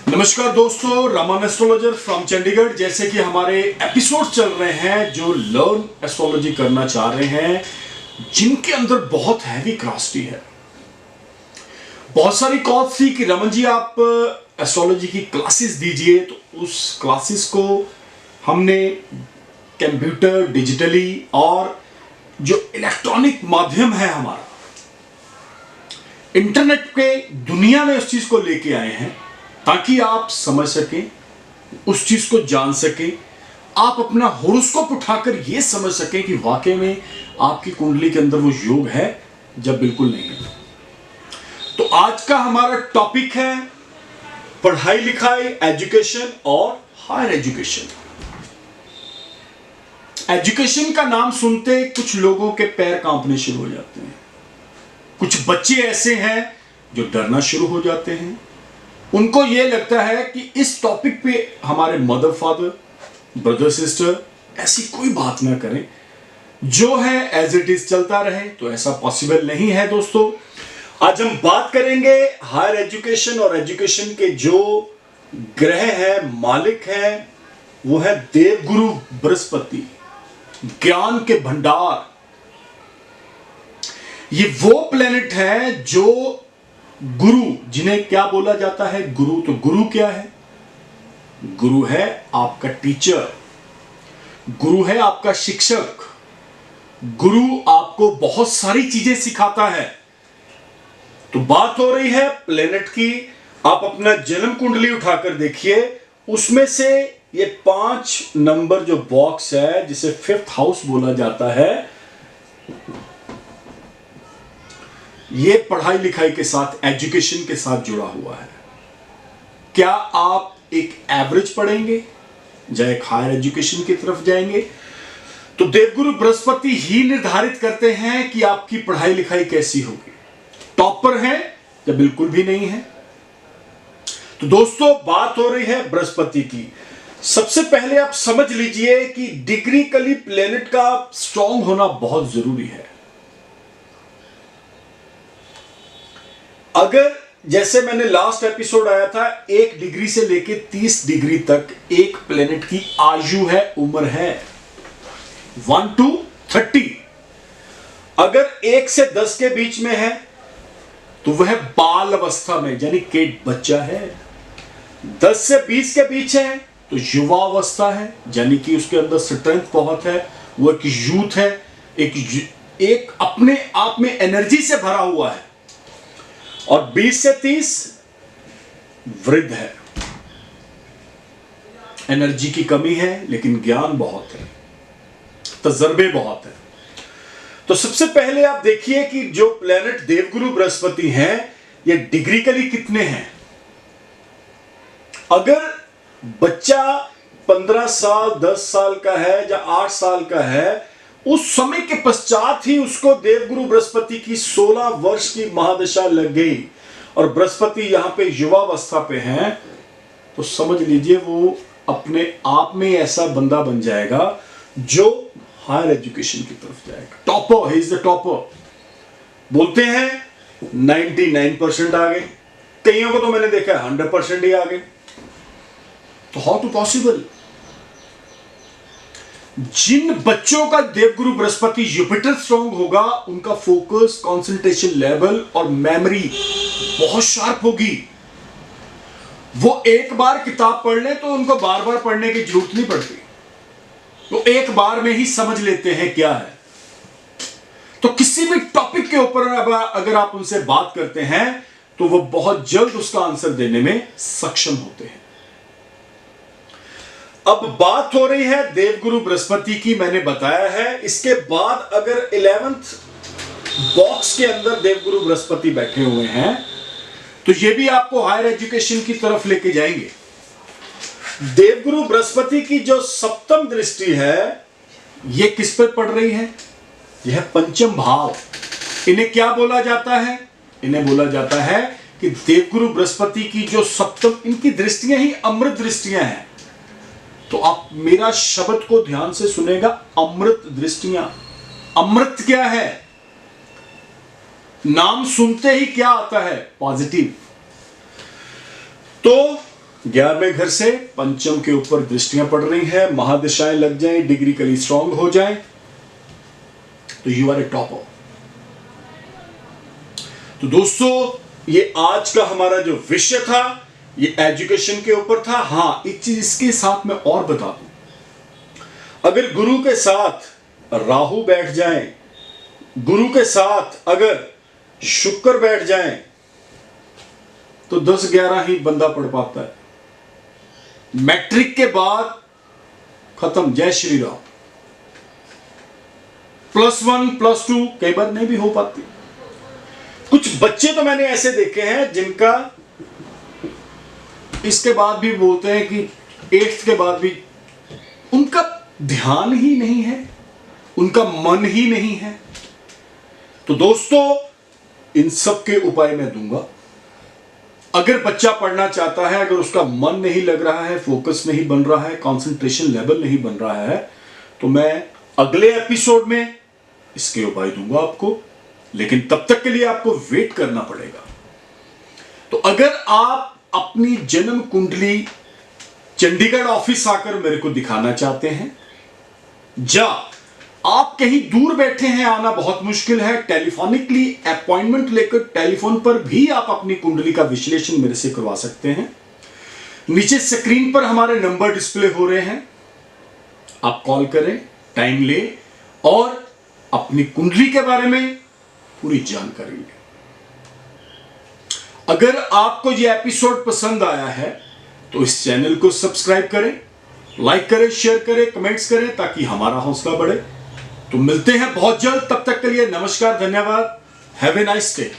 नमस्कार दोस्तों, Raman astrologer from Chandigarh. जैसे कि हमारे एपिसोड चल रहे हैं जो लर्न एस्ट्रोलॉजी करना चाह रहे हैं, जिनके अंदर बहुत हैवी क्रॉसिटी है। बहुत सारी कॉल्स थी कि रमन जी आप एस्ट्रोलॉजी की क्लासेस दीजिए, तो उस क्लासेस को हमने कंप्यूटर, डिजिटली और जो इलेक्ट्रॉनिक माध्यम है हमारा, इंटरनेट पे दुनिया में उस चीज को लेके आए हैं ताकि आप समझ सकें, उस चीज को जान सकें, आप अपना होरोस्कोप उठाकर यह समझ सकें कि वाकई में आपकी कुंडली के अंदर वो योग है जब बिल्कुल नहीं है। तो आज का हमारा टॉपिक है पढ़ाई लिखाई, एजुकेशन और हायर एजुकेशन। एजुकेशन का नाम सुनते कुछ लोगों के पैर कांपने शुरू हो जाते हैं। कुछ बच्चे ऐसे हैं जो डरना शुरू हो जाते हैं। उनको यह लगता है कि इस टॉपिक पे हमारे मदर फादर, ब्रदर सिस्टर ऐसी कोई बात ना करें, जो है एज इट इज चलता रहे। तो ऐसा पॉसिबल नहीं है दोस्तों। आज हम बात करेंगे हायर एजुकेशन और एजुकेशन के जो ग्रह हैं, मालिक हैं, वो है देवगुरु बृहस्पति, ज्ञान के भंडार। ये वो प्लेनेट है जो गुरु, जिन्हें क्या बोला जाता है गुरु। तो गुरु क्या है? गुरु है आपका टीचर, गुरु है आपका शिक्षक, गुरु आपको बहुत सारी चीजें सिखाता है। तो बात हो रही है प्लेनेट की। आप अपना जन्म कुंडली उठाकर देखिए, उसमें से ये 5 नंबर जो बॉक्स है, जिसे 5th हाउस बोला जाता है, ये पढ़ाई लिखाई के साथ, एजुकेशन के साथ जुड़ा हुआ है। क्या आप एक एवरेज पढ़ेंगे या एक हायर एजुकेशन की तरफ जाएंगे? तो देवगुरु बृहस्पति ही निर्धारित करते हैं कि आपकी पढ़ाई लिखाई कैसी होगी। टॉपर है या बिल्कुल भी नहीं है। तो दोस्तों, बात हो रही है बृहस्पति की। सबसे पहले आप समझ लीजिए कि डिग्रीकली प्लेनेट का स्ट्रांग होना बहुत जरूरी है। अगर जैसे मैंने लास्ट एपिसोड आया था, 1 डिग्री से लेके 30 डिग्री तक एक प्लेनेट की आयु है, उम्र है 1 to 30। अगर 1 से 10 के बीच में है तो वह बाल अवस्था में, यानी कि बच्चा है। 10 से 20 के बीच है तो युवा अवस्था है, यानी कि उसके अंदर स्ट्रेंथ बहुत है, वो एक यूथ है, एक अपने आप में एनर्जी से भरा हुआ है। और 20 से 30 वृद्ध है, एनर्जी की कमी है लेकिन ज्ञान बहुत है, तजर्बे बहुत है। तो सबसे पहले आप देखिए कि जो प्लेनेट देवगुरु बृहस्पति हैं, ये डिग्रीकली कितने हैं। अगर बच्चा 15 साल, 10 साल का है या 8 साल का है, उस समय के पश्चात ही उसको देवगुरु बृहस्पति की 16 वर्ष की महादशा लग गई और बृहस्पति यहां पे युवावस्था पे हैं, तो समझ लीजिए वो अपने आप में ऐसा बंदा बन जाएगा जो हायर एजुकेशन की तरफ जाएगा। Topper, he is the topper. बोलते हैं 99% आ गए, कईयों को तो मैंने देखा 100% ही आ गए। तो हाउ टू पॉसिबल? जिन बच्चों का देवगुरु बृहस्पति जुपिटर स्ट्रांग होगा, उनका फोकस, कंसंट्रेशन लेवल और मेमोरी बहुत शार्प होगी। वो एक बार किताब पढ़ ले तो उनको बार बार पढ़ने की जरूरत नहीं पड़ती, वो एक बार में ही समझ लेते हैं क्या है। तो किसी भी टॉपिक के ऊपर अगर आप उनसे बात करते हैं तो वो बहुत जल्द उसका आंसर देने में सक्षम होते हैं। अब बात हो रही है देवगुरु बृहस्पति की, मैंने बताया है। इसके बाद अगर 11th बॉक्स के अंदर देवगुरु बृहस्पति बैठे हुए हैं, तो ये भी आपको हायर एजुकेशन की तरफ लेके जाएंगे। देवगुरु बृहस्पति की जो 7th दृष्टि है, ये किस पर पड़ रही है? यह पंचम भाव। इन्हें क्या बोला जाता है? इन्हें बोला जाता है कि देवगुरु बृहस्पति की जो 7th, इनकी दृष्टियां ही अमृत दृष्टियां हैं। तो आप मेरा शब्द को ध्यान से सुनेगा, अमृत दृष्टियां। अमृत क्या है? नाम सुनते ही क्या आता है? पॉजिटिव। तो 11वें घर से पंचम के ऊपर दृष्टियां पड़ रही हैं, महादिशाएं लग जाएं, डिग्रिकली स्ट्रांग हो जाएं, तो यू आर ए टॉपर। तो दोस्तों, ये आज का हमारा जो विषय था, ये एजुकेशन के ऊपर था। हाँ, एक चीज इसके साथ मैं और बता दूं, अगर गुरु के साथ राहु बैठ जाए, गुरु के साथ अगर शुक्र बैठ जाए, तो 10-11 ही बंदा पढ़ पाता है। मैट्रिक के बाद खत्म, जय श्री राम। +1 +2 कई बार नहीं भी हो पाती। कुछ बच्चे तो मैंने ऐसे देखे हैं जिनका इसके बाद भी बोलते हैं कि 8th के बाद भी उनका ध्यान ही नहीं है, उनका मन ही नहीं है। तो दोस्तों, इन सब के उपाय मैं दूंगा। अगर बच्चा पढ़ना चाहता है, अगर उसका मन नहीं लग रहा है, फोकस नहीं बन रहा है, कंसंट्रेशन लेवल नहीं बन रहा है, तो मैं अगले एपिसोड में इसके उपाय दूंगा आपको। लेकिन तब तक के लिए आपको वेट करना पड़ेगा। तो अगर आप अपनी जन्म कुंडली चंडीगढ़ ऑफिस आकर मेरे को दिखाना चाहते हैं, या आप कहीं दूर बैठे हैं, आना बहुत मुश्किल है, टेलीफोनिकली अपॉइंटमेंट लेकर टेलीफोन पर भी आप अपनी कुंडली का विश्लेषण मेरे से करवा सकते हैं। नीचे स्क्रीन पर हमारे नंबर डिस्प्ले हो रहे हैं, आप कॉल करें, टाइम ले और अपनी कुंडली के बारे में पूरी जानकारी लें। अगर आपको यह एपिसोड पसंद आया है तो इस चैनल को सब्सक्राइब करें, लाइक करें, शेयर करें, कमेंट्स करें, ताकि हमारा हौसला बढ़े। तो मिलते हैं बहुत जल्द, तब तक के लिए नमस्कार, धन्यवाद, हैव ए नाइस डे।